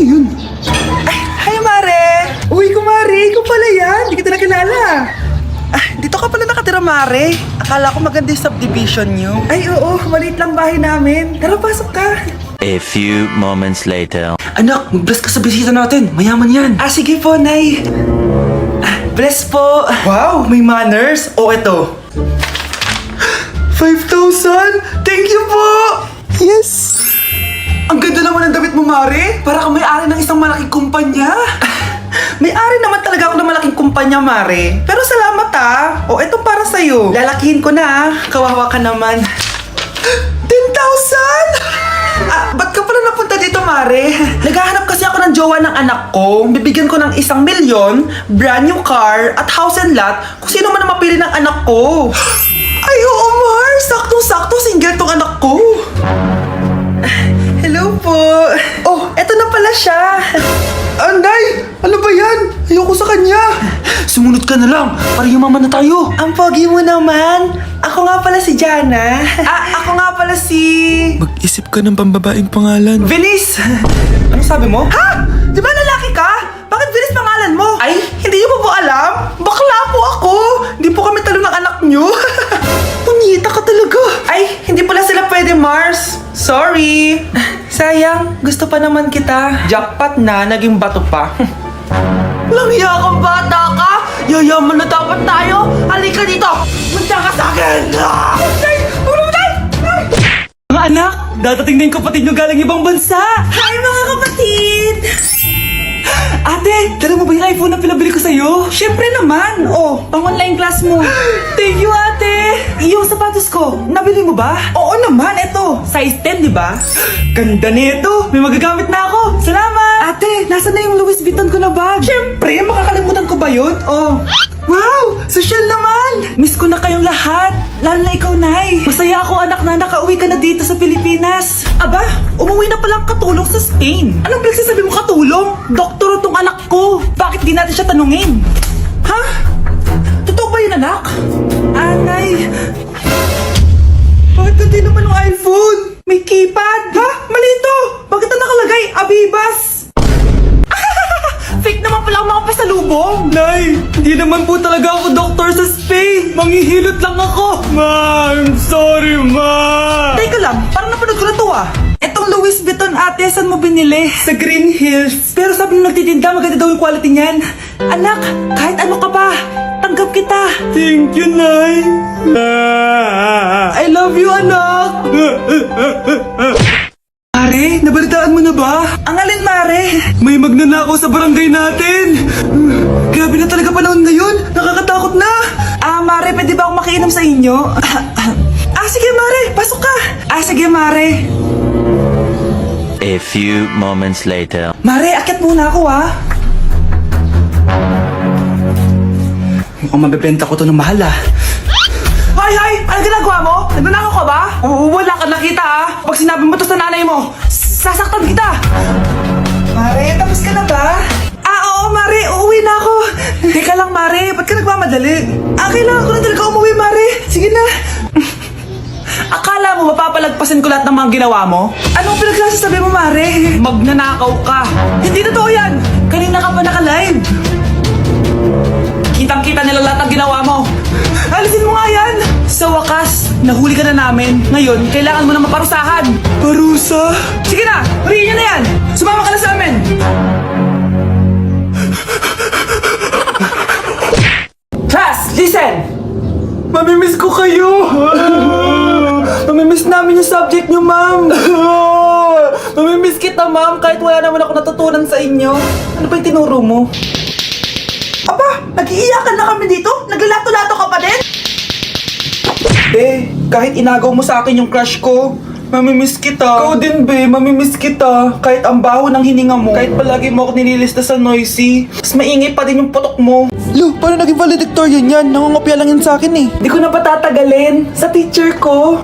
Sino yun? Ay, hi Mare! Uy, kumare, ikaw pala yan. Hindi kita nakilala. Dito ka pala nakatira, Mare. Akala ko maganda yung subdivision nyo. Ay, oo. Maliit lang bahay namin. Tara, pasok ka. A few moments later. Anak, mag-bless ka sa bisita natin. Mayaman yan. Sige po, Nay. Bless po. Wow, may manners. O, eto. 5,000! Thank you po! Yes! Ang ganda naman ng damit mo, Mare. Para kang may-ari ng isang malaking kumpanya. May-ari naman talaga ako ng malaking kumpanya, Mare. Pero salamat O, eto para sa'yo. Lalakihin ko na Kawawa ka naman. 10,000! Ba't ka pala napunta dito, Mare? Naghahanap kasi ako ng jowa ng anak ko. Bibigyan ko ng 1,000,000, brand new car, at house and lot kung sino man ang mapili ng anak ko. Ay, oo, Mar! Saktong-sakto, single tong anak ko. Hello po. Oh, eto na pala siya. Anday! Ano ba yan? Ayoko sa kanya. Sumunod ka na lang. Para yumaman na tayo. Ang pogi mo naman. Ako nga pala si Jana. Ako nga pala si... Mag-isip ka ng pambabaing pangalan. Venice! Ano sabi mo? Ha? Di ba lalaki ka? Bakit Venice pangalan mo? Ay, hindi niyo po alam? Bakla po ako! Hindi po kami talo ng anak niyo. Punyita ka talaga. Ay, hindi pala sila pwede, Mars. Sorry. Sayang, gusto pa naman kita. Jackpot na, naging bato pa. Walang hiya kang bata ka! Yayaman na dapat tayo! Halika dito! Munta ka sa akin! Mga anak, dadating na yung kapatid nyo galing ibang bansa. Hi mga kapatid! Ate, dala mo ba yung iPhone na pinabili ko sa'yo? Siyempre naman! Oh, pang-online class mo. Thank you, ate. Yung sapatos ko, nabili mo ba? Oo naman, eto. Size 10, di ba? Ganda nito. May magagamit na ako. Salamat. Ate, nasa na yung Louis Vuitton ko na bag? Siyempre, makakalimutan ko ba yun? Oh. Wow! Social naman! Miss ko na kayong lahat. Lalo na ikaw, Nay. Masaya ako, anak, na nakauwi ka na dito sa Pilipinas. Aba, umuwi na palang katulong sa Spain. Anong pinagsasabi mo katulong? Doktor tong anak ko. Bakit di natin siya tanungin? Ha? Totoo ba yun, anak? Nay. Bakit hindi naman ng iPhone? May keypad. Ha? Mali ito. Bakit na nakalagay? Abibas. Fake naman pala ang mga pasalubong. Nay, hindi naman po talaga ako doktor sa Spain. Manghihilot lang ako. Ma, I'm sorry, ma. Teka lang, parang napanood ko na to Etong Louis Vuitton ate, saan mo binili? Sa Green Hills. Pero sabi nung nagtitinda, maganda daw yung quality niyan. Anak, kahit ano ka pa, tanggap kita. Thank you, Nay. I love you, anak. Mare, nabalitaan mo na ba? Ang alin, Mare? May magnanakaw sa barangay natin. Grabe na talaga panahon ngayon. Nakakatakot na. Mare, pwede ba akong makiinom sa inyo? Sige, Mare. Pasok ka. Sige, Mare. A few moments later. Mare, akit muna ako, Mukhang mabibenta ko to ng mahal, Hay! Ano ginagawa mo? Nagnanakaw ka ba? Wala ka nakita, Pag sinabi mo to sa nanay mo, sasaktan kita. Mare, tapos ka na ba? Oo, Mare. Uuwi na ako. Teka lang, Mare. Ba't ka nagmamadali? Kailangan ko na talaga umuwi, Mare. Sige na. Akala mo mapapalagpasin ko lahat ng mga ginawa mo? Anong pinagsasabi mo, Mare? Magnanakaw ka. Hindi totoo yan. Kanina ka pa naka-live. Kitang-kita nila lahat ng ginawa mo. Alisin mo nga yan. Sa wakas, nahuli ka na namin. Ngayon, kailangan mo na maparusahan. Parusa? Sige na, huriin niyo na yan. Sumama ka na sa amin. Class, listen. Mamimiss ko kayo. Mamimiss namin yung subject niyo, ma'am. Mamimiss kita, ma'am, kahit wala naman ako natutunan sa inyo. Ano ba yung tinuro mo? Aba, nag-iiyakan na kami dito? Naglalato-lato ka pa din? Be, kahit inagaw mo sa akin yung crush ko, mamimiss kita. Ikaw din, be, mamimiss kita. Kahit ang baho ng hininga mo, kahit palagi mo ako nililista sa noisy, mas maingay pa din yung putok mo. Lo, paano naging valedictorian yan? Nangungopia lang yan sa akin Di ko na patatagalin sa teacher ko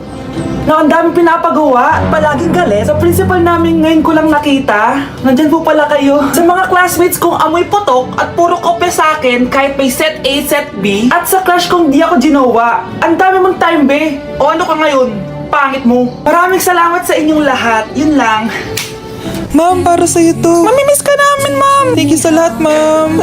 na ang dami pinapagawa, palaging galit. Sa principal namin ngayon ko lang nakita. Nandyan po pala kayo. Sa mga classmates kong amoy putok at puro kopya sa akin kahit may set A, set B. At sa crush kong di ako ginawa. Ang dami mong time, be. O ano ka ngayon? Pangit mo. Maraming salamat sa inyong lahat. Yun lang. Ma'am, para sa'yo to. Mamimiss ka namin, ma'am. Thank you sa lahat, ma'am.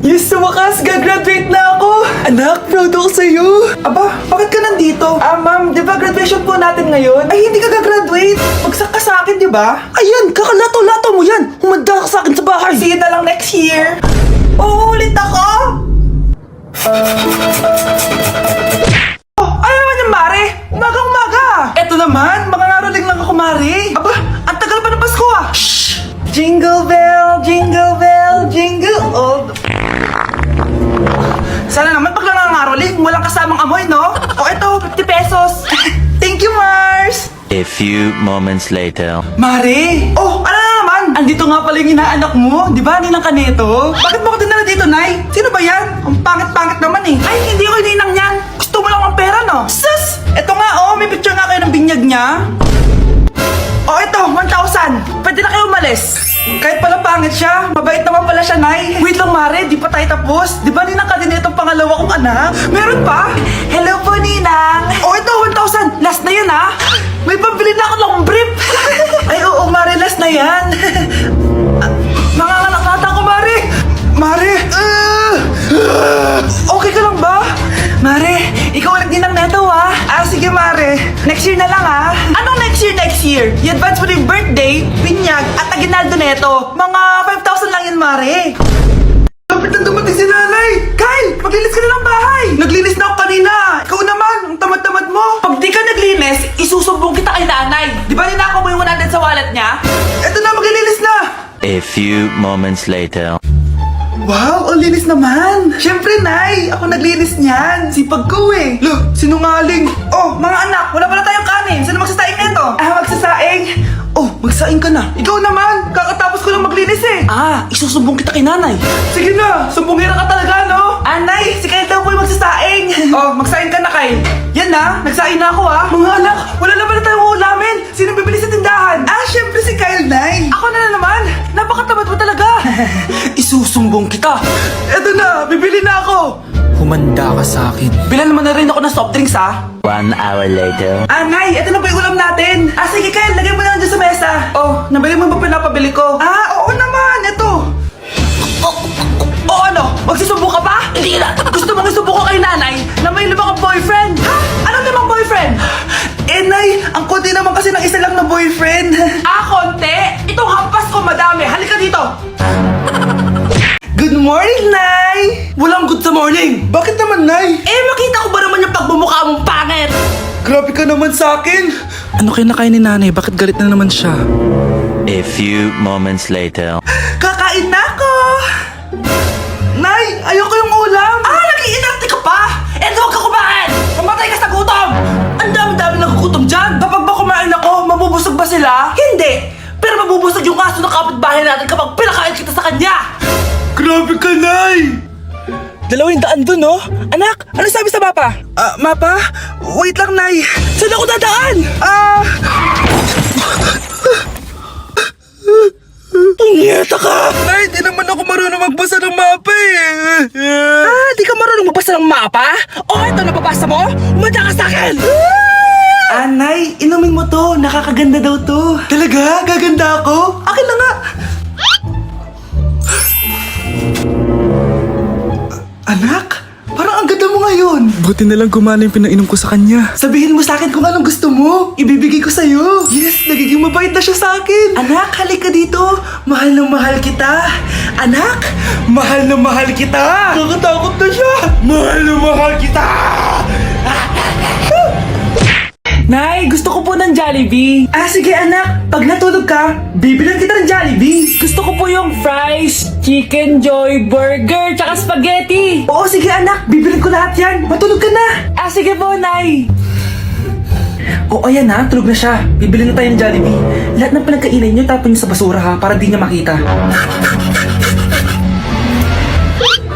Yes, sa wakas, gagraduate na ako. Anak, proud ako sa'yo. Aba, bakit ka nandito? Ma'am, di ba graduation po natin ngayon? Ay, hindi ka gagraduate. Magsak ka sa akin, di ba? Ayan, kakalato-lato mo yan. Humanda ka sa akin sa bahay. See you na lang next year. Uulit ako. Ano naman yung Mare? Umaga-umaga! Eto naman, makangaraling lang ako, Mare. Aba, ang tagal pa ng Pasko ah! Shh! Jingle bell, jingle all the... Sana naman pag nangangaroling, walang kasamang amoy, no? O eto, 50 pesos. Thank you, Mars! A few moments later. Mare! Oh, ano na naman? Andito nga pala yung inaanak mo. Di ba, ninang ka nito? Bakit mo ko dinala dito, Nay? Sino ba yan? Ang pangit-pangit naman eh. Ay, hindi ko ninang yan. Gusto mo lang ang pera, no? Sus! Eto nga, oh. May picture nga kayo ng binyag niya. Oh, eto, 1,000. Pwede na kayo umalis. Kahit pala pangit siya, mabait naman pala siya, Nay. Wait lang, Mare. Di pa tayo tapos. Di ba ninang ka din itong pangalawa kong anak? Meron pa? Hello po, Ninang. Oh, ito, 1,000. Last na yun, ha? May pambili na ako ng brief. Ay, oo, Mare. Last na yan. Nanganganak nata ako, Mare. Mare. Okay ka lang ba? Mare, ikaw ulit din ang neto, ha? Sige, Mare. Next year na lang, ha? Anong next year, next year? I-advance mo na yung birthday, binyag, at aginaldo neto. Mga 5,000 lang yan, Mare. Kapit na dumating si Nanay! Kyle, maglinis ka na ng bahay! Naglinis na ako kanina! Ikaw naman, ang tamad-tamad mo! Pag di ka naglinis, isusumbong kita kay Nanay! Di ba ninako mo yung 100 sa wallet niya? Eto na, maglilinis na! A few moments later. Wow, ang linis naman! Siyempre, Nay! Ako naglinis niyan! Sipag ko eh! Look, sinungaling! Oh, mga anak, wala pala tayong kanin! Sino magsasaing nito? Magsasaing? Oh, magsaing ka na! Ikaw naman! Kakatapos ko lang maglinis eh! Isusumbong kita kay Nanay! Sige na! Sumbongera ka talaga, no? Nay! Si Kyle daw po yung magsasaing! Oh, magsaing ka na, Kyle! Yan na! Nagsaing na ako, ha! Mga anak, wala na pala tayong ulamin! Sino bibili sa tindahan? Siyempre si Kyle, Nay! Ako na naman! Napakatamad mo talaga! Isusumbong kita! Eto na! Bibili na ako! Humanda ka sa akin. Bilan mo na rin ako ng soft drinks, ha? 1 hour later. Nay! Eto na ba yung ulam natin? Sige, Kyle! Lagay mo na lang dyan sa mesa! Oh, nabili mo ba pinapabili ko? Oo naman! Eto! Ano? Magsusumbong ka pa? Hindi na! Gusto mong isumbong ko kay Nanay na may limang boyfriend? Ha? Anong limang boyfriend? Nay! Ang konti naman kasi ng isa lang na boyfriend. Konti? Itong hampas ko madami. Halika dito! Good morning, Nay! Walang good sa morning! Bakit naman, Nay? Makita ko ba naman yung pagbumukha mong pangit? Grabe ka naman sa akin! Ano kinakain ni Nanay? Bakit galit na naman siya? A few moments later. Kakain na ako! Nay! Ayoko yung ulam! Nag-iinarte ka pa! Huwag ka kumain! Mamatay ka sa gutom! Ang dami-dami nagugutom dyan! Kapag ba kumain ako, mabubusog ba sila? Hindi! Pero mabubusog yung aso ng kapitbahay natin kapag pinakain kita sa kanya! Grabe ka, Nay! 200 dun, no? Anak, ano sabi sa mapa? Mapa? Wait lang, Nay! Saan ako dadaan? Punyeta ka! Nay, di naman ako marunong magbasa ng mapa eh! Di ka marunong magbasa ng mapa? Ito, nababasa mo? Umanda ka sa akin! Nay, inumin mo to. Nakakaganda daw to. Talaga? Gaganda ako? Akin na nga. Anak, parang ang ganda mo ngayon. Buti na lang gumana yung pinainom ko sa kanya. Sabihin mo sa akin kung anong gusto mo. Ibibigay ko sa'yo. Yes, nagiging mabait na siya sa akin. Anak, halika dito. Mahal na mahal kita. Anak, mahal na mahal kita. Nakakatakot na siya. Mahal na mahal kita. Nay, gusto ko po ng Jollibee. Sige anak, pag natulog ka, bibilan kita ng Jollibee. Gusto ko po yung fries, chicken joy, burger, tsaka spaghetti. Oo, sige anak, bibilan ko lahat yan. Matulog ka na. Sige po, Nay. Ayan na, tulog na siya. Bibili na tayo ng Jollibee. Lahat ng pinagkainan niyo, tapon niyo sa basura ha, para di niya makita.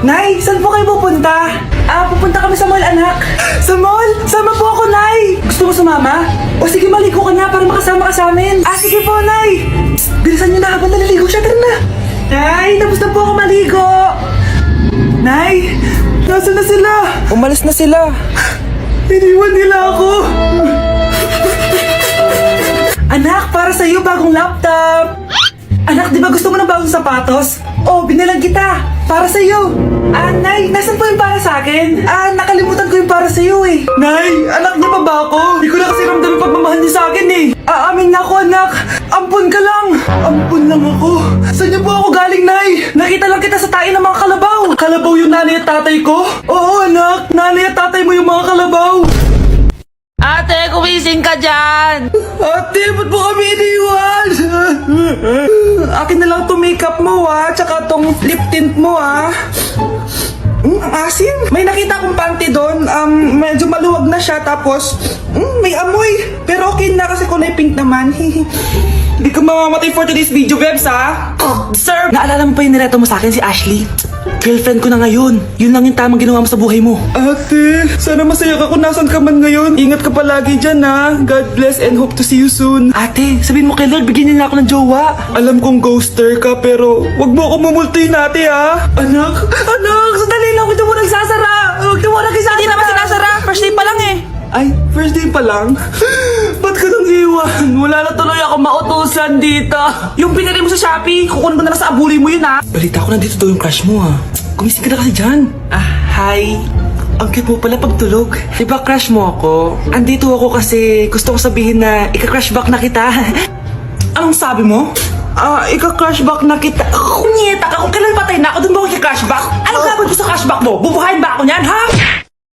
Nay, saan po kayo pupunta? Pupunta kami sa mall, anak. Sa mall? Sama po ako, Nay. Gusto mo sumama? Sige, maligo ka na para makasama ka sa amin. Sige po, Nay. Psst, bilisan niyo na habang naliligo siya. Tara na. Nay, tapos na po ako maligo. Nay, nasaan na sila? Umalis na sila. Iniwan nila ako. Anak, para sa'yo bagong laptop. Anak, di ba gusto mo ng bagong sapatos? Oh, binalang kita. Para sa'yo. Nay, nasan po yung para sa akin? Nakalimutan ko yung para sa'yo eh. Nay, anak niya pa ba ako? Hindi ko na kasi ramdam yung pagmamahal niya sa akin eh. Aamin na ako, anak. Ampun ka lang. Ampun lang ako. Saan niyo po ako galing, Nay? Nakita lang kita sa tayo ng mga kalabaw. Kalabaw yung nanay at tatay ko? Oo, anak. Nanay at tatay mo yung mga kalabaw. Ate, kumising ka dyan! Ate, ba't mo kami iniwan? Akin na lang to makeup mo tsaka tong lip tint mo ang asim. May nakita akong panty doon, medyo maluwag na siya tapos may amoy. Pero okay na kasi kulay pink naman. Hindi ka mamamatay for today's video, Bebs Sir! Naalala mo pa yung nireto mo sa akin si Ashley? Girlfriend ko na ngayon. Yun lang yung tamang ginawa mo sa buhay mo. Ate, sana masaya ka kung nasan ka man ngayon. Ingat ka palagi dyan God bless and hope to see you soon. Ate, sabihin mo kay Lord, bigyan niya na ako ng jowa. Alam kong ghoster ka pero wag mo ako mumultuhin ate Anak, sandali lang. Huwag mo nagsasara. Huwag mo nagsasara. Hindi naman sinasara. First day pa lang eh. Ay, first day pa lang? Ba't ka nang iwan? Wala na tuloy ako mautusan dito. Yung pinili mo sa Shopee, kukunin ko na lang sa abuli mo yun Balita ko nandito daw yung crush mo Gumising ka na kasi dyan. Hi. Ang cute mo pala pagtulog. Diba crush mo ako? Andito ako kasi gusto ko sabihin na ika-crush back na kita. Anong sabi mo? Ika-crush back na kita. Kunyeta ka, kung kailan patay na ako, dun ba ako ika-crush back? Anong gagawin ko sa crush back mo? Bubuhayin ba ako niyan, ha?